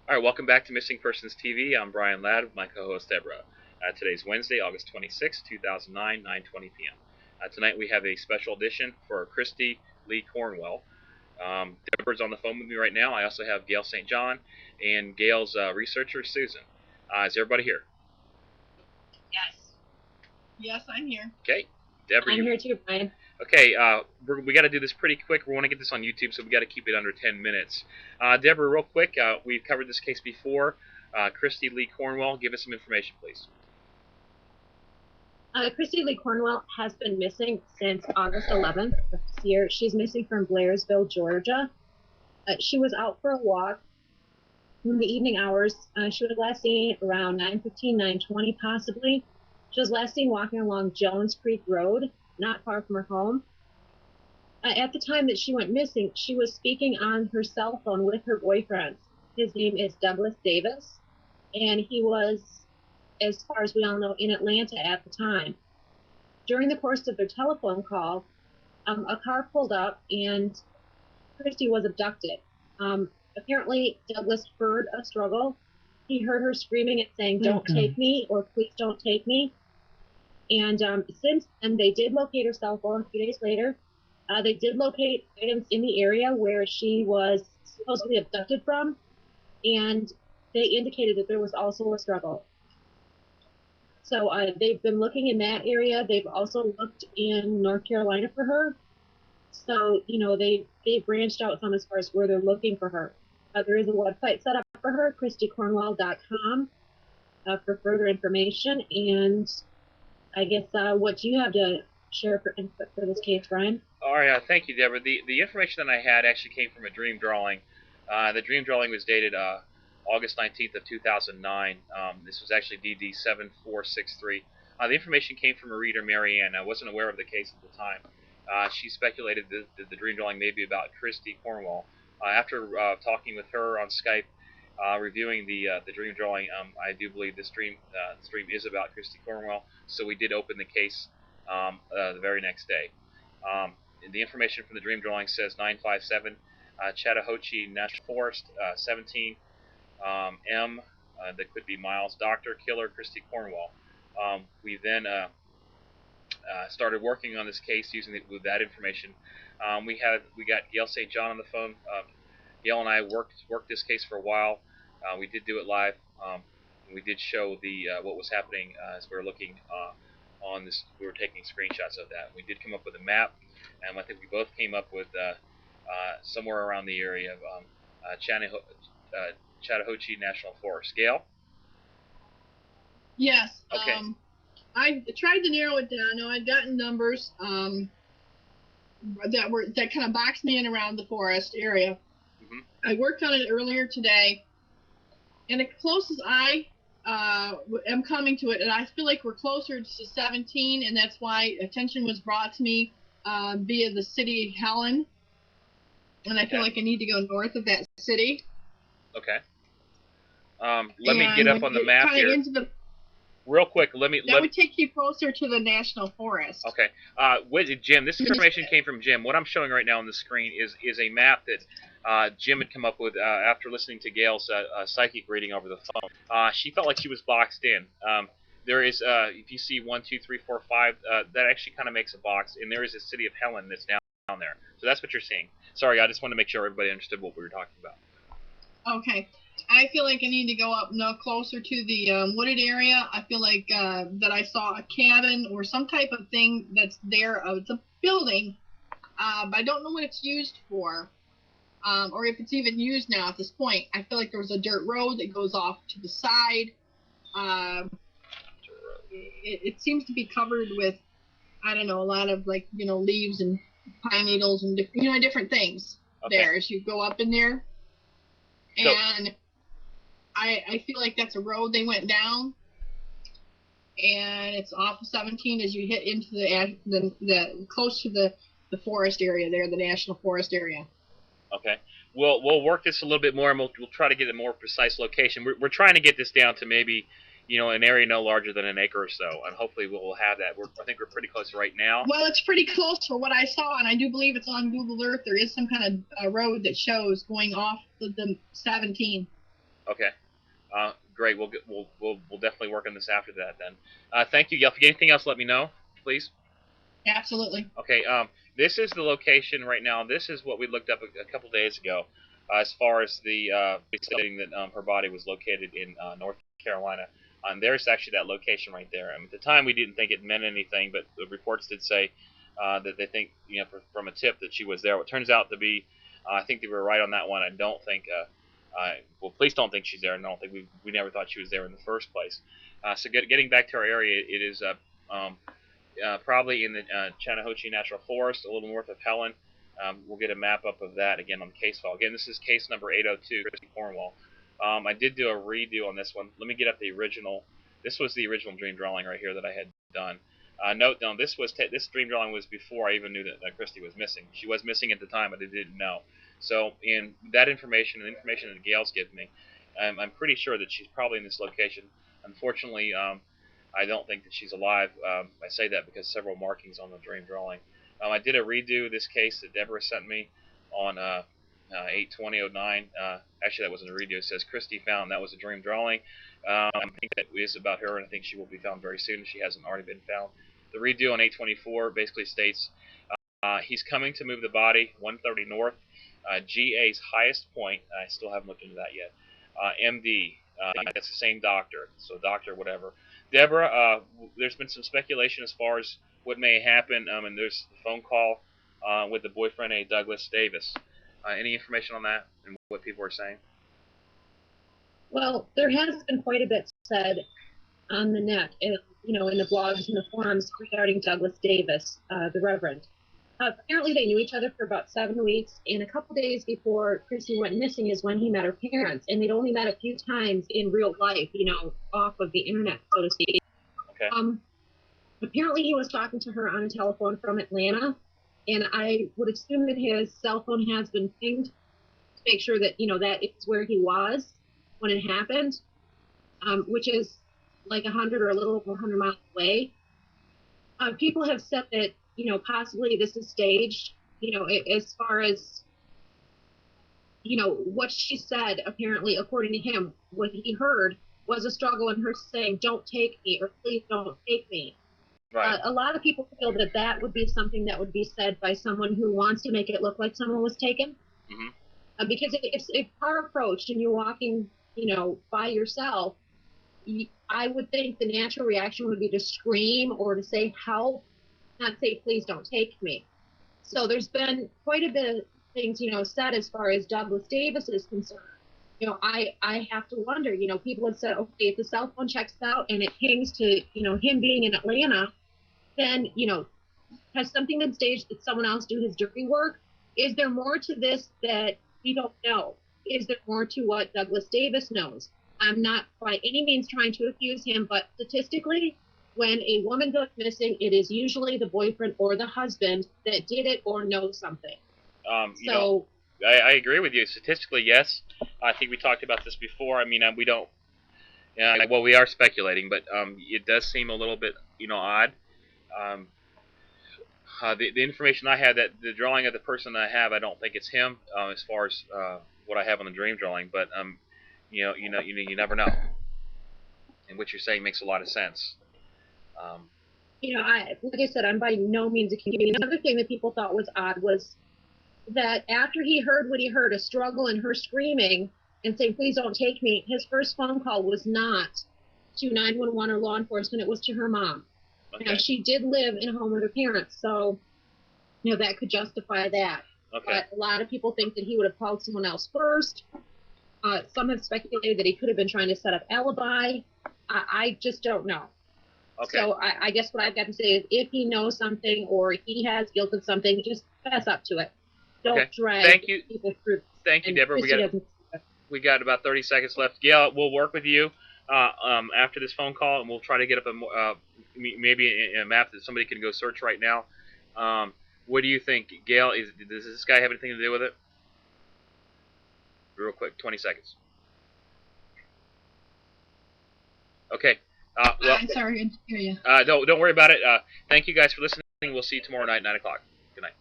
All right, welcome back to Missing Persons TV. I'm Brian Ladd with my co-host Deborah. Today's Wednesday, August 26, 2009, 9:20 p.m. Tonight we have a special edition for Kristi Lee Cornwell. Deborah's on the phone with me right now. I also have Gail St. John and Gail's researcher, Susan. Is everybody here? Yes. Yes, I'm here. Okay. Deborah, I'm here too, Brian. Okay, we got to do this pretty quick. We want to get this on YouTube, so we got to keep it under 10 minutes. Deborah, real quick, we've covered this case before. Kristi Lee Cornwell, give us some information, please. Kristi Lee Cornwell has been missing since August 11th of this year. She's missing from Blairsville, Georgia. She was out for a walk in the evening hours. She was last seen around 9:15, 9:20 possibly. She was last seen walking along Jones Creek Road, not far from her home. At the time that she went missing, she was speaking on her cell phone with her boyfriend. His name is Douglas Davis, and he was, as far as we all know, in Atlanta at the time. During the course of their telephone call, a car pulled up and Kristi was abducted. Apparently, Douglas heard a struggle. He heard her screaming and saying, "Don't take me," or "Please don't take me." And since then, they did locate her cell phone a few days later. They did locate items in the area where she was supposedly abducted from, and they indicated that there was also a struggle. So they've been looking in that area. They've also looked in North Carolina for her. So, you know, they've branched out some as far as where they're looking for her. There is a website set up for her, KristiCornwell.com, for further information. And I guess what do you have to share for input for this case, Brian? All right, thank you, Deborah. The information that I had actually came from a dream drawing. The dream drawing was dated August 19th of 2009. This was actually DD 7463. The information came from a reader, Marianne. I wasn't aware of the case at the time. She speculated that the dream drawing may be about Kristi Cornwell. After talking with her on Skype, reviewing the dream drawing, I do believe this dream is about Kristi Cornwell. So we did open the case the very next day. The information from the dream drawing says 957 Chattahoochee National Forest, 17 M. That could be Miles. Doctor, killer, Kristi Cornwell. We then started working on this case with that information. We got Gail St. John on the phone. Gail and I worked this case for a while. We did do it live. We did show what was happening as we were looking on this. We were taking screenshots of that. We did come up with a map, and I think we both came up with somewhere around the area of Chattahoochee National Forest. Gail? Yes. Okay. I tried to narrow it down. Now I'd gotten numbers that kind of boxed me in around the forest area. Mm-hmm. I worked on it earlier today, and as close as I am coming to it, and I feel like we're closer to 17, and that's why attention was brought to me via the city of Helen, and I feel like I need to go north of that city. Okay. Let me get up on the map here. Real quick, that would take you closer to the National Forest. Okay. Jim, this information came from Jim. What I'm showing right now on the screen is a map that Jim had come up with after listening to Gail's psychic reading over the phone. She felt like she was boxed in. There is, if you see 1, 2, 3, 4, 5, that actually kind of makes a box, and there is a city of Helen that's down there. So that's what you're seeing. Sorry, I just wanted to make sure everybody understood what we were talking about. Okay. I feel like I need to go up closer to the wooded area. I feel like that I saw a cabin or some type of thing that's there. It's a building, but I don't know what it's used for, or if it's even used now at this point. I feel like there was a dirt road that goes off to the side. It seems to be covered with, I don't know, a lot of leaves and pine needles and different things there as you go up in there. And I feel like that's a road they went down, and it's off of 17 as you hit into the close to the forest area there, the National Forest area. Okay. We'll work this a little bit more, and we'll try to get a more precise location. We're trying to get this down to maybe an area no larger than an acre or so, and hopefully we'll have that. I think we're pretty close right now. Well, it's pretty close for what I saw, and I do believe it's on Google Earth. There is some kind of road that shows going off the 17. Okay. Great. We'll definitely work on this after that then. Thank you, Gail. If you get anything else, let me know, please. Absolutely. Okay. This is the location right now. This is what we looked up a couple days ago, as far as the stating that her body was located in North Carolina. There's actually that location right there. At the time, we didn't think it meant anything, but the reports did say that they think, from a tip that she was there. What turns out to be, I think they were right on that one. I don't think. Well, police don't think she's there, and I don't think we never thought she was there in the first place. So getting back to our area, it is probably in the Chattahoochee National Forest, a little north of Helen. We'll get a map up of that again on the case file. Again, this is case number 802, Kristi Cornwell. I did do a redo on this one. Let me get up the original. This was the original dream drawing right here that I had done. Note down, this dream drawing was before I even knew that Kristi was missing. She was missing at the time, but I didn't know. So in that information, the information that Gail's given me, I'm pretty sure that she's probably in this location. Unfortunately, I don't think that she's alive. I say that because several markings on the dream drawing. I did a redo of this case that Deborah sent me on 8/20/09. Actually, that wasn't a redo. It says Kristi found. That was a dream drawing. I think that is about her, and I think she will be found very soon if she hasn't already been found. The redo on 8/24 basically states he's coming to move the body 130 north. GA's highest point. I still haven't looked into that yet. MD. That's the same doctor. So doctor, whatever. Deborah, there's been some speculation as far as what may happen, and there's a phone call with the boyfriend, Douglas Davis. Any information on that and what people are saying? Well, there has been quite a bit said on the net, in the blogs and the forums regarding Douglas Davis, the Reverend. Apparently, they knew each other for about 7 weeks, and a couple days before Kristi went missing is when he met her parents, and they'd only met a few times in real life, off of the internet, so to speak. Okay. Apparently, he was talking to her on a telephone from Atlanta, and I would assume that his cell phone has been pinged to make sure that, that is where he was when it happened, which is like 100 or a little over 100 miles away. People have said that, possibly this is staged, as far as, what she said, apparently, according to him, what he heard was a struggle and her saying, "Don't take me," or "Please don't take me." Right. A lot of people feel that that would be something that would be said by someone who wants to make it look like someone was taken. Mm-hmm. Because if car approached and you're walking, by yourself, I would think the natural reaction would be to scream or to say help, not say, "Please don't take me." So there's been quite a bit of things, said as far as Douglas Davis is concerned. I have to wonder, people have said, okay, if the cell phone checks out and it pings to, him being in Atlanta, then, has something been staged? Did someone else do his dirty work? Is there more to this that we don't know? Is there more to what Douglas Davis knows? I'm not by any means trying to accuse him, but statistically, when a woman goes missing, it is usually the boyfriend or the husband that did it or knows something. I agree with you. Statistically, yes. I think we talked about this before. I mean, we don't. Well, we are speculating, but it does seem a little bit, odd. The information I had, that the drawing of the person I have, I don't think it's him, as far as what I have on the dream drawing. But you never know. And what you're saying makes a lot of sense. Like I said, I'm by no means accusing. Another thing that people thought was odd was that after he heard what he heard, a struggle and her screaming and saying, "Please don't take me," his first phone call was not to 911 or law enforcement. It was to her mom. Okay. Now, she did live in a home with her parents, so, that could justify that. Okay. But a lot of people think that he would have called someone else first. Some have speculated that he could have been trying to set up alibi. I just don't know. Okay. So I guess what I've got to say is, if he knows something or he has guilt of something, just fess up to it. Don't drag people through. Thank you, Deborah. We got about 30 seconds left. Gail, we'll work with you after this phone call, and we'll try to get up maybe a map that somebody can go search right now. What do you think, Gail? Does this guy have anything to do with it? Real quick, 20 seconds. Okay. I'm sorry, I didn't hear you. Don't worry about it. Thank you guys for listening. We'll see you tomorrow night, 9 o'clock. Good night.